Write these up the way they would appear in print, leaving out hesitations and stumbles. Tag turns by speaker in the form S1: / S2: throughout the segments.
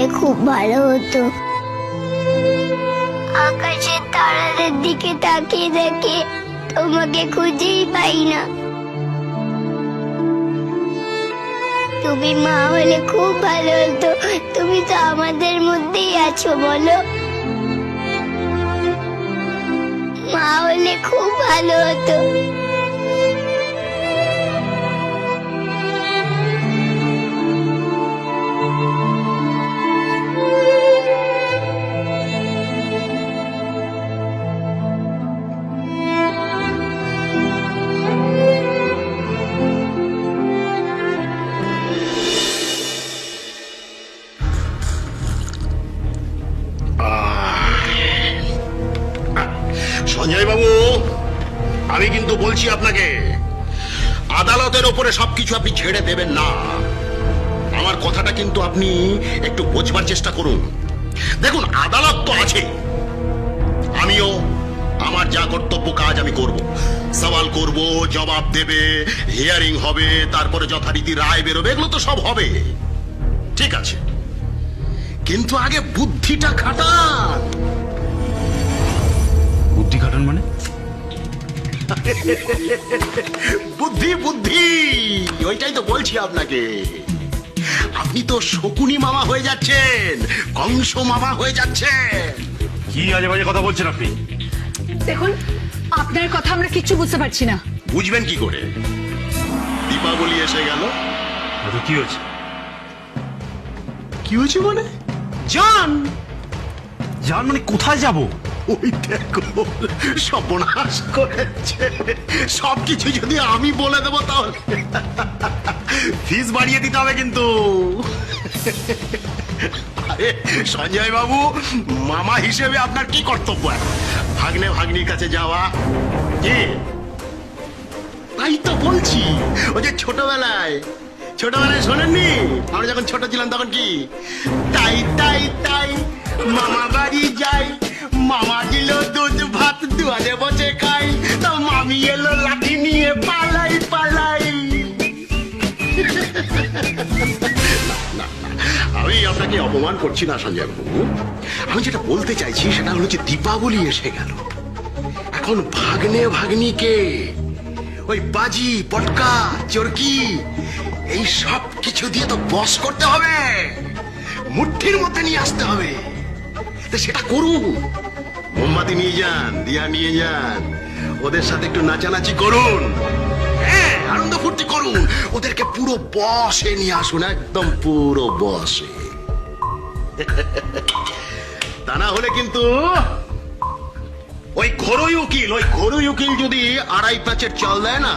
S1: হলে খুব ভালো হতো। আকাশের তারাদের দিকে তাকিয়ে দেখে তোমাকে খুঁজেই পাই না। তুমি মা হলে খুব ভালো হতো। তুমি তো আমাদের মধ্যেই আছো, বলো। মা হলে খুব ভালো হতো।
S2: সঞ্জয় বাবু, আমি কিন্তু বলছি আপনাকে, আদালতের ওপরে সবকিছু আপনি ছেড়ে দেবেন না। আমার কথাটা কিন্তু আপনি একটু বোঝবার চেষ্টা করুন। দেখুন, আদালত তো আছে, আমিও আমার যা কর্তব্য কাজ আমি করব। সওয়াল করব, জবাব দেবে, হিয়ারিং হবে, তারপরে যথারীতি রায় বেরোবে, এগুলো তো সব হবে, ঠিক আছে। কিন্তু আগে বুদ্ধিটা খাটান।
S3: বুদ্ধি খাটান মানে?
S2: বুদ্ধি বুদ্ধি, ওইটাই তো বলছি আপনাকে। আপনি তো শকুনি মামা হয়ে যাচ্ছেন, কংস মামা হয়ে যাচ্ছেন।
S3: কি আজে বাজে কথা বলছেন আপনি?
S4: দেখুন, আপনার কথা আমরা কিচ্ছু বুঝতে পারছি না।
S2: বুঝবেন কি করে? দীপাবলি এসে গেল।
S3: তো কি হয়েছে?
S2: কি হয়েছে মানে? যান।
S3: যান মানে কোথায় যাব?
S2: ওই দেখো, সর্বনাশ করেছে। সবকিছু যদি আমি বলে দেবো তাহলে ফিস বাড়িয়ে দিতে হবে কিন্তু। আরে সঞ্জয় বাবু, মামা হিসেবে আপনার কি কর্তব্য? ভাগ্নে ভাগ্নির কাছে যাওয়া। কি? তাই তো বলছি, ওই যে ছোটবেলায় শোনেননি? আমরা যখন ছোট ছিলাম তখন কি তাই তাই তাই মামা বাড়ি যাই, মামা দিল দুধ ভাত দুয়ারে বসে খাই, তো মামি এলো লাঠি নিয়ে পালাই পালাই। আমি আপনাকে অপমান করছি না সঞ্জয় বাবু, আমি যেটা বলতে চাইছি সেটা হলো যে দীপাবলি এসে গেল। এখন ভাগ্নে ভাগ্নিকে ওই বাজি পটকা চরকি এই সব কিছু দিয়ে তো বস করতে হবে, মুঠির মধ্যে নিয়ে আসতে হবে। তো সেটা করুন, মোমবাতি নিয়ে যান, দিয়া নিয়ে যান, ওদের সাথে একটু নাচানাচি করুন, হ্যাঁ আনন্দ ফুর্তি করুন, ওদেরকে পুরো বসে নিয়ে আসুন, একদম পুরো বসে। তা না হলে কিন্তু ওই ঘরোই উকিল যদি 2.5 প্যাচের চাল দেয় না,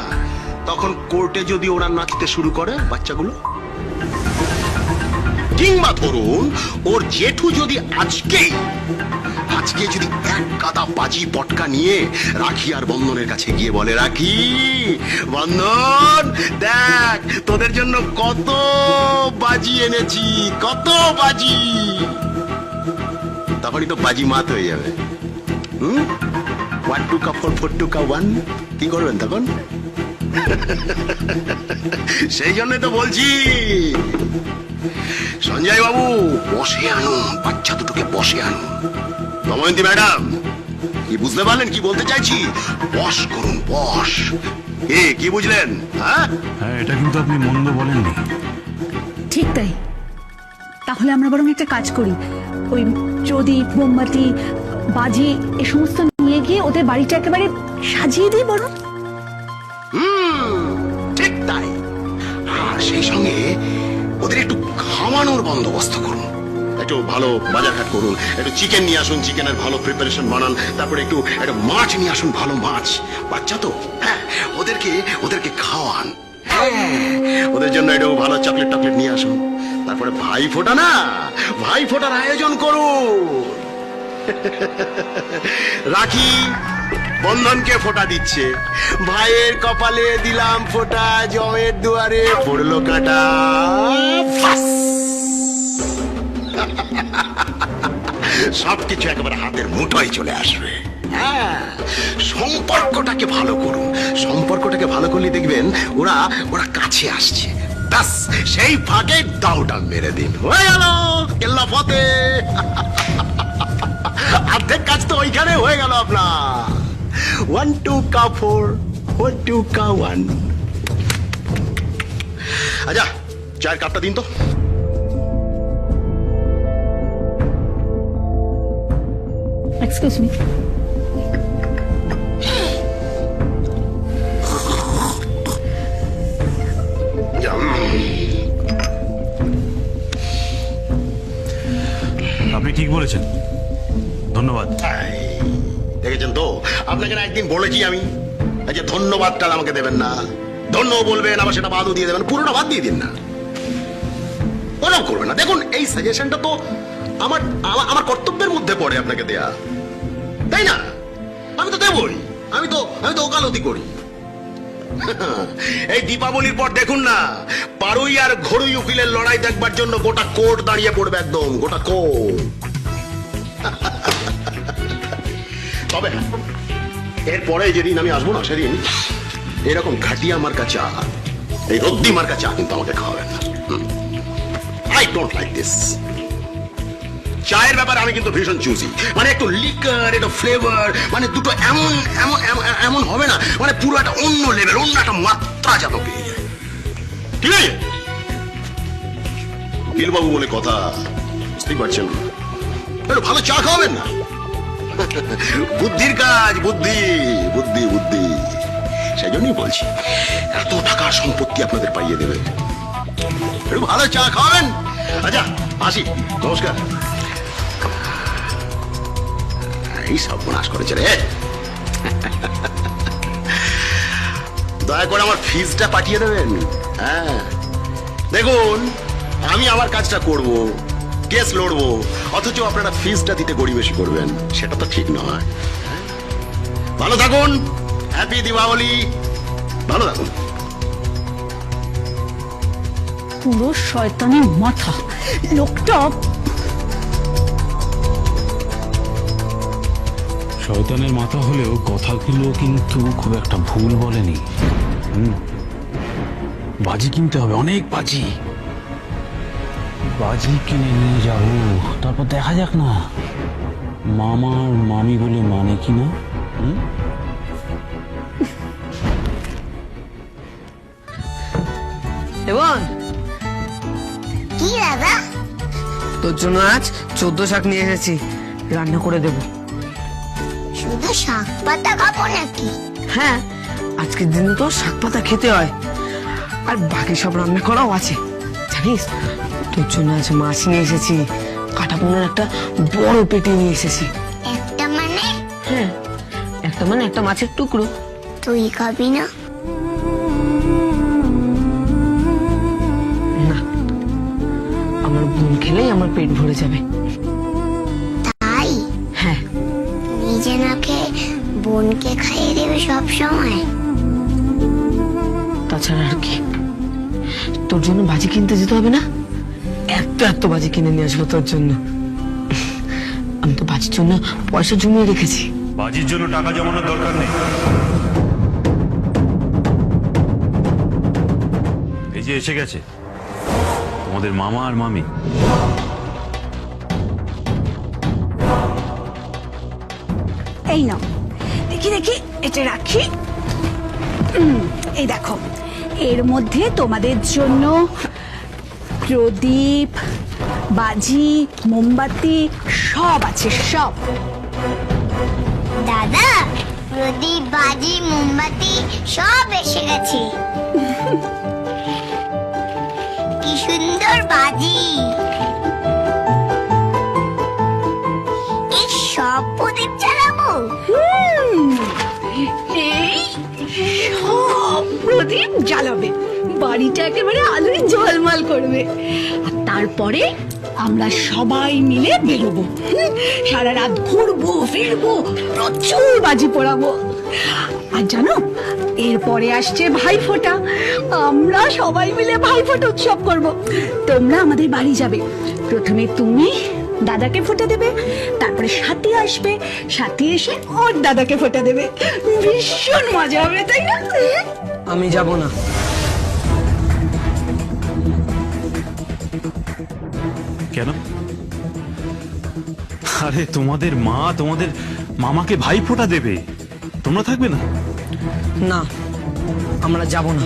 S2: তখন কোর্টে যদি ওরা নাচতে শুরু করে বাচ্চাগুলো, কিংবা ধরুন ওর জেঠু যদি আজকে যদি এক গাদা বাজি পটকা নিয়ে রাখি আর বন্ধনের কাছে গিয়ে বলে, রাখি বন্ধন দেখ তোদের জন্য কত বাজি এনেছি, কত বাজি, তখনই তো বাজি মাত হয়ে যাবে। 1 2 4 4 2 1, কি করবেন তখন? সেই জন্যই তো বলছি সঞ্জয় বাবু, বসে আনুন, বাচ্চা দুটোকে বসে আনুন। দময়ন্তী ম্যাডাম, কি বুঝতে পারলেন কি বলতে চাইছি? বস করুন, বস। কি বুঝলেন? হ্যাঁ,
S3: এটা কিন্তু আপনি মন্দ বলেননি।
S4: ঠিক তাই। তাহলে আমরা বরং একটা কাজ করি, ওই প্রদীপ মোমবাতি বাজি এ সমস্ত নিয়ে গিয়ে ওদের বাড়িটা একেবারে সাজিয়ে দিই বরং।
S2: ঠিক তাই। আর সেই সঙ্গে ওদের একটু খাওয়ানোর বন্দোবস্ত করুন, একটু ভালো বাজারঘাট করুন, একটু চিকেন নিয়ে আসুন, চিকেনের ভালো প্রিপারেশন বানান, তারপরে একটু মাছ নিয়ে আসুন, ভালো মাছ, বাচ্চা তো, হ্যাঁ ওদেরকে খাওয়ান, হ্যাঁ ওদের জন্য একটু ভালো চকলেট টকলেট নিয়ে আসুন। তারপরে ভাই ফোটার আয়োজন করুন। রাখি বন্ধনকে ফোঁটা দিচ্ছে, ভাইয়ের কপালে দিলাম ফোঁটা, জমের দুয়ারে পড়লো কাটা। সবকিছু একেবারে হাতের মুঠোয় চলে আসবে। হ্যাঁ, সম্পর্কটাকে ভালো করুন, সম্পর্কটাকে ভালো করলে দেখবেন ওরা কাছে আসছে, ব্যাস সেই ফাঁকে দাউটা মেরে দিন, হয়ে গেল কেল্লা ফতে। অর্ধেক কাজ তো ওইখানে হয়ে গেল আপনার। 1 2 কা 4 4 2 কা 1। আচ্ছা চায়ের কাপটা দিন তো।
S4: এক্সকিউজ মি,
S3: আপনি ঠিক বলেছেন, ধন্যবাদ।
S2: দেখেছেন তো, আপনাকে না একদিন বলেছি আমি যে ধন্যবাদটা আমাকে দেবেন না, ধন্য বলবেন আবার সেটা বাদও দিয়ে দেবেন, পুরোটা বাদ দিয়ে দিন না, ওরকম করবেন না। দেখুন এই সাজেশনটা তো আমার আমার কর্তব্যের মধ্যে পড়ে আপনাকে দেয়া, তাই না? আমি তো দেবই, আমি তো ওকালতি করি। এই দীপাবলির পর দেখুন না, পারুই আর ঘড়ুই উকিলের লড়াই দেখবার জন্য গোটা কোর্ট দাঁড়িয়ে পড়বে, একদম গোটা কোর্ট। তবে এরপরে যেদিন আমি আসবো না, সেদিন এরকম ঘাটিয়া মার্কা চা, এই রদ্দি মার্কা চা কিন্তু আমাকে খাওয়াবেন না। I don't like this. চায়ের ব্যাপারে আমি কিন্তু ভীষণ চুজি, মানে একটু লিকার, একটু ফ্লেভার, মানে দুটো এমন এমন এমন হবে না, মানে পুরো একটা অন্য লেভেল, অন্য একটা মাত্রা যেন পেয়ে যায়। ঠিক আছে, উকিলবাবু বলে কথা, বুঝতেই পারছেন, একটু ভালো চা খাওয়াবেন না। বুদ্ধির কাজ, বুদ্ধি বুদ্ধি বুদ্ধি, সেই জন্যই বলছি এত টাকার সম্পত্তি আপনাদের পাইয়ে দেবে, একটু ভালো চা খাওয়াবেন। আচ্ছা আসি, নমস্কার। এই সব নাশ করেছে রে। দয়া করে আমার ফিজটা পাঠিয়ে দেবেন। হ্যাঁ দেখুন, আমি আমার কাজটা করব, কেস লড়বো, অথচ আপনারা ফিজটা দিতে গড়িবেশি করবেন, সেটা তো ঠিক নয়। ভালো থাকুন, হ্যাপি দীপাবলি, ভালো থাকুন।
S4: পুরো শয়তানের মাথা লোকটা।
S3: শয়তানের মাথা হলেও কথাগুলো কিন্তু খুব একটা ভুল বলেনি। বাজি কিনতে হবে, অনেক বাজি। বাজি কিনে নিয়ে যাবো, তারপর দেখা যাক না মামার মামি বলে মানে কিনা।
S5: এবং
S1: কি দাদা?
S5: তোর জন্য আজ 14 শাক নিয়ে এসেছি, রান্না করে দেব।
S1: শুধু শাক পাতা খাবো নাকি?
S5: হ্যাঁ, আজকের দিনে তো শাক পাতা খেতে হয়, আর বাকি সব রান্না করাও আছে। জানিস, তোর জন্য আজ মাছ নিয়ে এসেছি, কাটা পোনার একটা বড় পেটি নিয়ে এসেছি।
S1: একটা মানে?
S5: হ্যাঁ, একটা মানে একটা মাছের টুকরো।
S1: তুই খাবি না?
S5: না, আমার বোন খেলেই আমার পেট ভরে যাবে।
S1: তাই?
S5: হ্যাঁ।
S1: নিজে না খেয়ে বোনকে খাইয়ে দেবে সব সময়?
S5: তাছাড়া আর কি, তোর জন্য বাজি কিনতে যেতে হবে না? এত বাজি কিনে নিয়ে আসবো তোর জন্য। আমি তো বাজির জন্য পয়সা জমিয়ে রেখেছি।
S3: বাজির জন্য টাকা জমানোর দরকার নেই। এই যে এসে গেছে তোমাদের মামা আর মামি।
S4: এই নাও, দেখি দেখি এটা রাখি। এই দেখো, এর মধ্যে তোমাদের জন্য প্রদীপ, বাজি, মোমবাতি সব আছে, সব।
S1: দাদা, প্রদীপ, বাজি, মোমবাতি সব এসে গেছে। কি সুন্দর বাজি! এই সব প্রদীপ জ্বালাবো?
S4: এই সব প্রদীপ জ্বালাবে, বাড়িটা একেবারে আলোয় ঝলমল করবে। আর তারপরে আমরা সবাই মিলে বেরোবো, সারা রাত ঘুরবো ফিরবো, প্রচুর বাজি পোড়াবো। আর জানো, এরপরে আসছে ভাইফোঁটা। আমরা সবাই মিলে ভাইফোঁটা উৎসব করব। তোমরা আমাদের বাড়ি যাবে, প্রথমে তুমি দাদাকে ফোঁটা দেবে, তারপরে সাথী আসবে, সাথী এসে ওর দাদাকে ফোঁটা দেবে। ভীষণ মজা হবে, তাই না?
S5: আমি যাব না।
S3: কেন? আরে তোমাদের মা তোমাদের মামাকে ভাইফোঁটা দেবে, তোমরা থাকবে না?
S5: না, আমরা যাব না।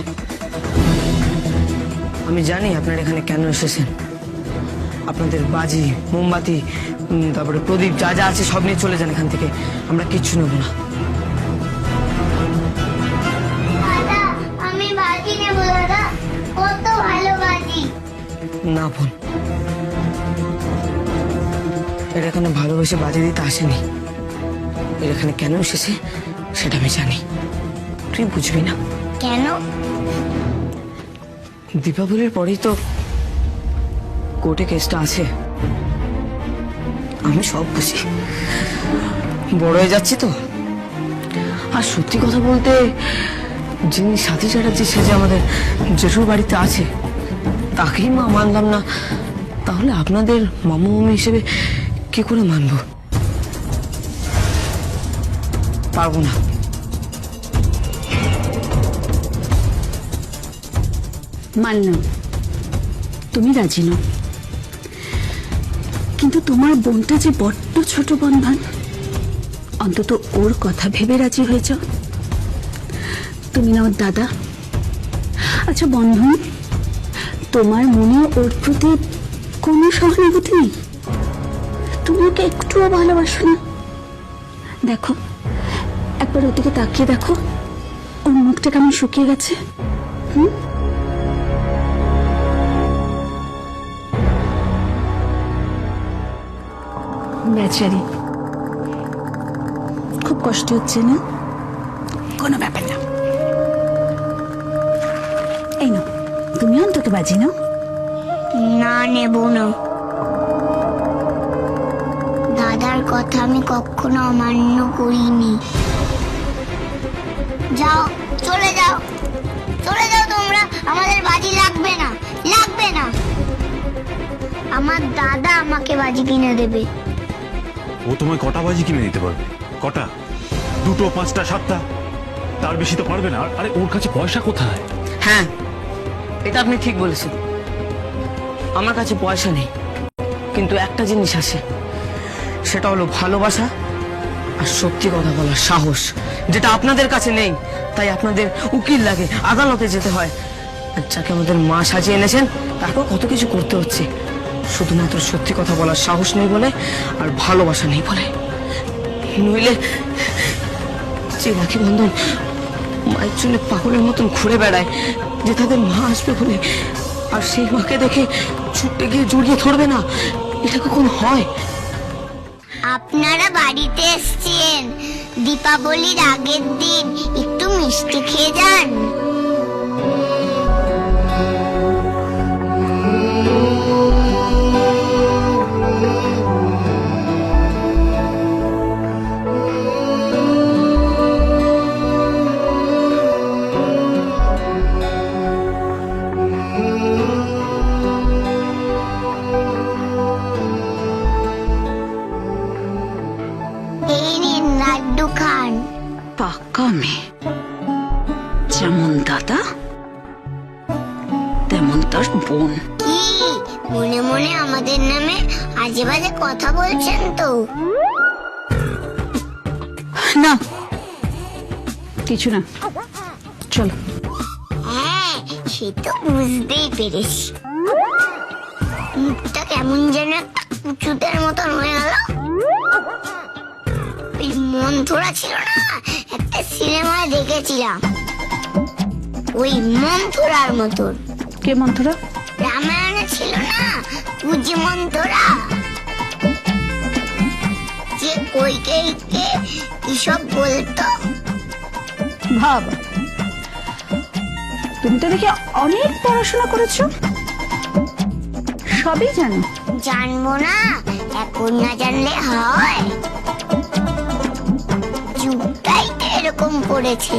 S5: আমি জানি আপনারা এখানে কেন এসেছেন। আপনাদের বাজি, মোমবাতি, তারপরে প্রদীপ যা যা আছে সব নিয়ে চলে যান এখান থেকে। আমরা কিচ্ছু নেব না।
S1: দাদা আমি বাজি নেবো দাদা, কত ভালো বাজি।
S5: না বোন, এর এখানে ভালোবেসে বাজি দিতে আসেনি। এর এখানে কেন এসেছে সেটা আমি জানি, তুই বুঝবি না।
S1: কেন?
S5: দীপাবলির পরেই তো কোর্টে কেসটা আছে। আমি সব বুঝি, বড় হয়ে যাচ্ছি তো। আর সত্যি কথা বলতে, যিনি সাথী চ্যাটার্জি সেজে আমাদের জেঠুর বাড়িতে আছে তাকেই মা মানলাম না, তাহলে আপনাদের মামা মামি হিসেবে কি করে মানব? পারবো না।
S4: মানলাম তুমি রাজি নও, কিন্তু তোমার বোনটা যে বড্ড ছোট বন্ধন, অন্তত ওর কথা ভেবে রাজি হয়ে যাও। তুমি না ওর দাদা। আচ্ছা বন্ধন, তোমার মনে ওর প্রতি কোনো সহানুভূতি নেই? তুমি ওকে একটুও ভালোবাসো না? দেখো, একবার ওর দিকে তাকিয়ে দেখো, ওর মুখটা কেমন শুকিয়ে গেছে। বেচারি, খুব কষ্ট হচ্ছে না? কোনো ব্যাপার না। এই নাও, তুমি অন্তত বাজি নাও।
S1: না নেব না। দাদার কথা আমি কখনো অমান্য করিনি। যাও, চলে যাও, চলে যাও তোমরা। আমাদের বাজি লাগবে না, লাগবে না। আমার দাদা আমাকে বাজি কিনে দেবে।
S3: ও তোমায় কটা বাজি কিনে দিতে পারবে? কটা? 2টো, 5টা, 7টা? তার বেশি তো পারবে না। আরে ওর কাছে পয়সা কোথায়?
S5: হ্যাঁ, এটা আপনি ঠিক বলেছেন। আমার কাছে পয়সা নেই, কিন্তু একটা জিনিস আছে, সেটা হলো ভালোবাসা আর সত্যি কথা বলার সাহস, যেটা আপনাদের কাছে নেই। তাই আপনাদের উকিল লাগে, আদালতে যেতে হয়। আর যাকে আমাদের মা সাজিয়ে এনেছেন তাকেও কত কিছু করতে হচ্ছে, শুধুমাত্র সত্যি কথা বলার সাহস নেই বলে আর ভালোবাসা নেই বলে। নইলে যে রাখি বন্ধন মায়ের জন্য পাগলের মতন ঘুরে বেড়ায়, যে তাদের মা আসবে বলে, আর সেই মাকে দেখে ছুটে গিয়ে জড়িয়ে ধরবে না, এটা কখনো হয়?
S1: আপনারা বাড়িতে এসেছেন দীপাবলির আগের দিন, একটু মিষ্টি খেয়ে যান। এই নিন লাড্ডু খান।
S4: পাকা মেয়ে, যেমন দাদা তেমন তার বোন।
S1: কি মনে মনে আমাদের নামে আজে বাজে কথা বলছেন তো?
S4: না, কিছু না, চলো।
S1: হ্যাঁ, সে তো বুঝতেই পেরেছি। মুখটা কেমন যেন একটা কুচুদের মতন হয়ে গেল। ওই মন্থরা ছিল না, একটা সিনেমায় দেখেছিলাম, ওই মন্থরার মতন।
S4: কে মন্থরা?
S1: রামায়ণে ছিল না কুজি মন্থরা, যে কইকেইকে কিসব বলতো।
S4: ভাব, তুমি তো দেখি অনেক পড়াশোনা করেছো, সবই জানো।
S1: জানবো না? এখন না জানলে হয়? যুগটাই তো এরকম পড়েছে।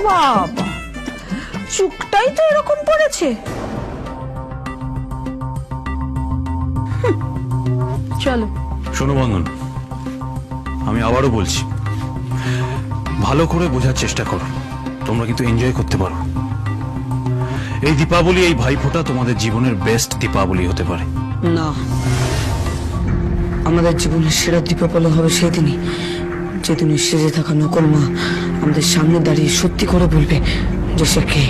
S4: বাবা, চুকটাই তো এরকম পড়েছে। চলো।
S3: শোনো বন্ধন, আমি আবারও বলছি, ভালো করে বোঝার চেষ্টা করো। তোমরা কিন্তু এনজয় করতে পারো। এই দীপাবলি, এই ভাইফোঁটা তোমাদের জীবনের বেস্ট দীপাবলি হতে পারে।
S5: না, আমাদের জীবনের সেরা দীপাবলি হবে সেদিনই যেদিনই সেজে থাকা নকল মা আমাদের সামনে দাঁড়িয়ে সত্যি করে বলবে যে সে কে।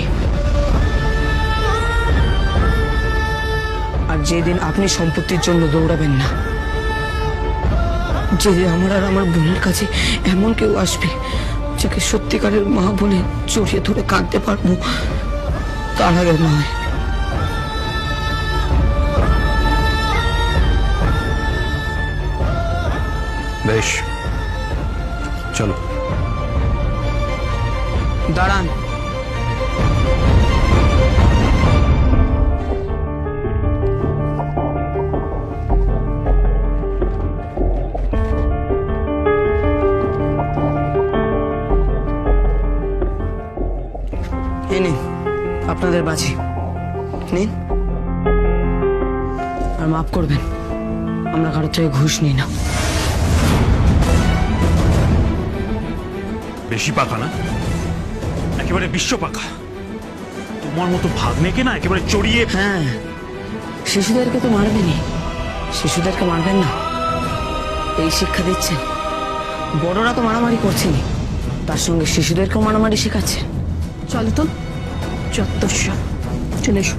S5: আর যেদিন আপনি সম্পত্তির জন্য দৌড়াবেন না, যেদিন আমার আর আমার বোনের কাছে এমন কেউ আসবে যাকে সত্যিকারের মা বলে জড়িয়ে ধরে কাঁদতে পারবো, তার আগে নয়।
S3: বেশ, চলো।
S5: দাঁড়ান, এই নিন আপনাদের বাজি, নিন। আর মাফ করবেন, আমরা কারোর থেকে ঘুষ নিই না।
S3: বেশি পাকা না, একেবারে বিশ্ব পাকা। তোমার মতো ভাগ্নেকে না একেবারে চড়িয়ে।
S5: হ্যাঁ, শিশুদেরকে তো মারবেনই, শিশুদেরকে মারবেন না, এই শিক্ষা দিচ্ছেন। বড়রা তো মারামারি করছেনই, তার সঙ্গে শিশুদেরকেও মারামারি শেখাচ্ছেন।
S4: চলো তো, চত্বর চলে এসো।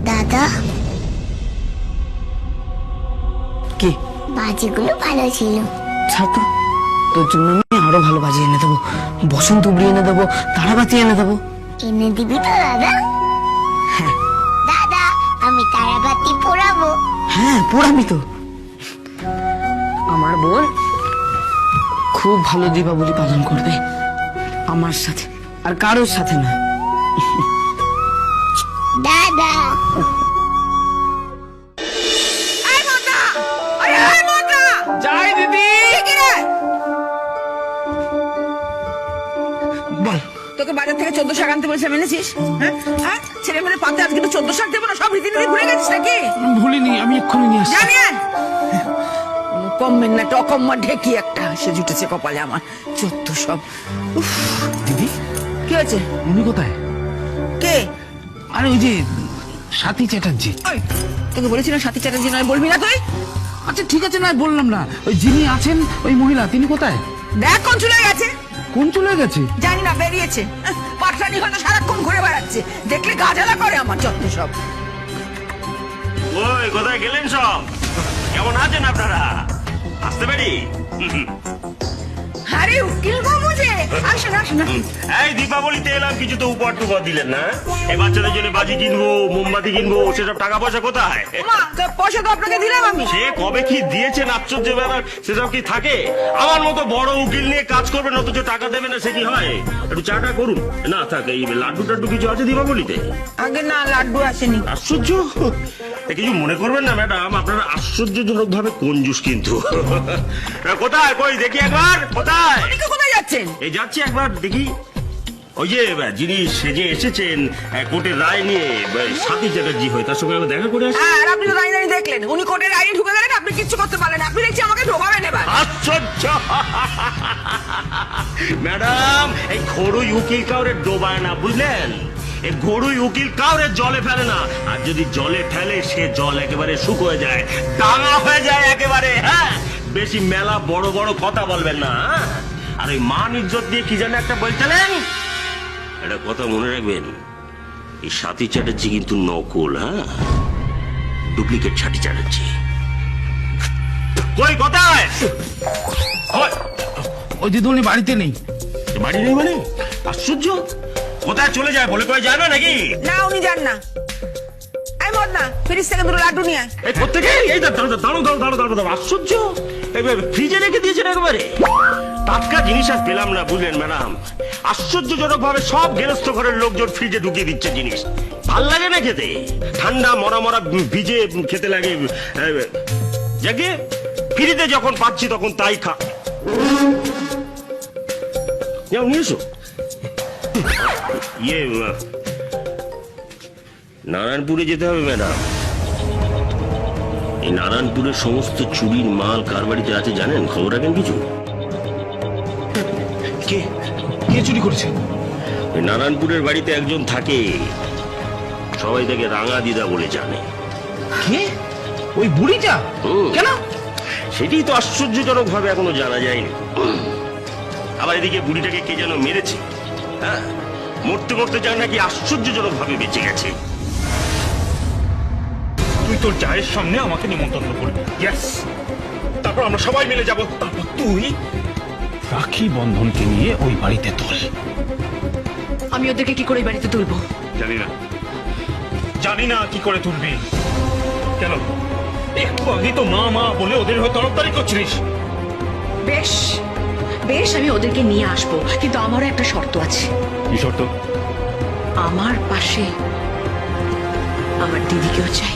S1: দাদা,
S5: কি
S1: বাজিগুলো ভালো ছিল।
S5: ছাত্র, তোর জন্য আমি আরো ভালো বাজি এনে দেবো, বসন্ত উবড়ি এনে দেবো, তারাবাতি এনে দেবো।
S1: এনে দিবি তো দাদা?
S5: হ্যাঁ
S1: দাদা, আমি তারাবাতি পোড়াবো।
S5: হ্যাঁ, পোড়াবি তো। আমার বোন খুব ভালো দীপাবলি পালন করবে, আমার সাথে, আর কারোর সাথে না।
S1: দাদা,
S5: যাই দিদি। বল,
S6: তোকে বাজার থেকে 14 শাক আনতে বলছিলাম, এনেছিস? হ্যাঁ হ্যাঁ, ছেলে মেয়ে পাতে আজকে তো 14 শাক দেবো না, সব রীতিনীতি ভুলে গেছিস নাকি?
S3: ভুলিনি, আমি এক্ষুনি নিয়ে আসছি।
S6: জানি আর কমবেন না, টকম্মা ঢেকি একটা সে জুটেছে কপালে আমার, 14 সব। উফ,
S7: দিদি,
S6: কি হয়েছে?
S7: উনি কোথায়?
S6: কে?
S7: আরে ওই যে সাথী চ্যাটার্জি।
S6: ওই, তোকে বলেছিলাম সাথী চ্যাটার্জি নয়, বলবি না তুই?
S7: আচ্ছা ঠিক আছে, না বললাম না। ওই যিনি আছেন ওই মহিলা, তিনি কোথায়?
S6: দেখ কোন চলে গেছে।
S7: কোন চলে গেছে?
S6: জানি না, বেরিয়েছে। পাটরানি হয়তো সারাক্ষণ ঘুরে বেড়াচ্ছে, দেখলে গাজালা করে আমার, যত সব।
S8: ওই কোথায় গেলেন সব? কেমন আছেন আপনারা? আসতে পারি?
S6: আরে উকিল বাবু যে, আসেন আসেন।
S8: এই দীপাবলিতে এলাম, কিছু তো উপহার টুপার দিলেন না? এই বাচ্চাদের জন্য বাজি কিনবো, মোমবাতি কিনবো, সেসব টাকা পয়সা কোথায়?
S6: মা, তো পয়সা তো আপনাকে দিলাম আমি।
S8: সে কবে কি দিয়েছেন আশ্চর্য ব্যাপার, সেসব কি থাকে? আমার মতো বড় উকিল নিয়ে কাজ করবেন অথচ টাকা দেবে না, সে কি হয়? একটু চাটা করুন না। থাকে এই লাড্ডু টাড্ডু কিছু আছে দীপাবলিতে?
S6: আগে না, লাড্ডু আসেনি।
S8: আশ্চর্য, কিছু মনে করবেন না ম্যাডাম, আপনারা আশ্চর্যজনক ভাবে কঞ্জুস কিন্তু। কোথায় কই দেখি একবার, কোথায়?
S6: আপনি কোথায় যাচ্ছেন?
S8: এই যাচ্ছি, একবার দেখি। ওই যে যিনি সেজে এসেছেন কোর্টের রায় নিয়ে, সাথী চ্যাটার্জি হয়, তার সঙ্গে আমি দেখা করে আসি।
S6: হ্যাঁ, আর আপনি তো দাঁড়িয়ে দাঁড়িয়ে দেখলেন, উনি কোর্টের আইনে ঢুকে গেলেন, আপনি কিচ্ছু করতে পারলেন না। আপনি দেখছি আমাকে ঢোকাবেন এবার।
S8: আশ্চর্য ম্যাডাম, এই ঘড়ুই উকিল কাউরে ডোবায় না, বুঝলেন? এই ঘড়ুই উকিল কাউরে জলে ফেলে না, আর যদি জলে ফেলে সে জল একেবারে শুকিয়ে যায়, ডাঙা হয়ে যায় একেবারে। হ্যাঁ, বেশি মেলা বড় বড় কথা বলবেন না। হ্যাঁ? আর ওই মান ইজ্জত দিয়ে কি যেন একটা বলছিলেন, এটা কথা মনে রাখবেন। এই সাথী চ্যাটার্জি কিন্তু নকল, হ্যাঁ, ডুপ্লিকেট সাথী চ্যাটার্জি। কই কোথায়?
S7: ওই দিদি উনি বাড়িতে নেই।
S8: বাড়ি নেই মানে? আশ্চর্য, কোথায় চলে যায় বলে কয়ে যাবে নাকি?
S6: না, উনি যান না। এই মদ না, ফ্রিজ থেকে দুটো লাড্ডু নিয়ে আয়।
S8: এই প্রত্যেকে এই দাঁড়ো, আশ্চর্য, ফ্রিজে রেখে দিয়েছেন একেবারে। টাটকা জিনিস আর পেলাম না, বুঝলেন ম্যাডাম? আশ্চর্যজনক ভাবে সব গেরস্থ ঘরের লোকজন ফ্রিজে ঢুকিয়ে দিচ্ছে জিনিস। ভাল লাগে না খেতে, ঠান্ডা মরা মরা ভিজে খেতে লাগে। যাকে ফ্রিতে যখন পাচ্ছি তখন তাই খা। যাও নিয়ে এসো। নারায়ণপুরে যেতে হবে ম্যাডাম। এই নারায়ণপুরের সমস্ত চুরির মাল কার বাড়িতে আছে জানেন? খবর রাখেন কিছু?
S7: কে? কে চুরি করেছে?
S8: ওই নারায়ণপুরের বাড়িতে একজন থাকে, সবাই তাকে রাঙা দিদা বলে জানে।
S7: কে? ওই বুড়িটা?
S8: হুম।
S7: কেন?
S8: সেটাই তো আশ্চর্যজনক ভাবে এখনো জানা যায়নি। আবার এদিকে বুড়িটাকে কে যেন মেরেছে। হ্যাঁ, মরতে মরতে যায় নাকি আশ্চর্যজনক ভাবে বেঁচে গেছে।
S3: তুই তোর জায়ের সামনে আমাকে নিমন্ত্রণ করবি, ইয়েস, তারপর আমরা সবাই মিলে যাব, তারপর তুই রাখি বন্ধনকে নিয়ে ওই বাড়িতে তোল।
S4: আমি ওদেরকে কি করে এই বাড়িতে তুলবো?
S3: জানি না কি করে তুলবি। কেন একটু আগে তো মা মা বলে ওদের হয়ে তরফদারি করছিস।
S4: বেশ বেশ, আমি ওদেরকে নিয়ে আসবো, কিন্তু আমারও একটা শর্ত আছে।
S3: কি শর্ত?
S4: আমার পাশে আমার দিদিকেও চাই।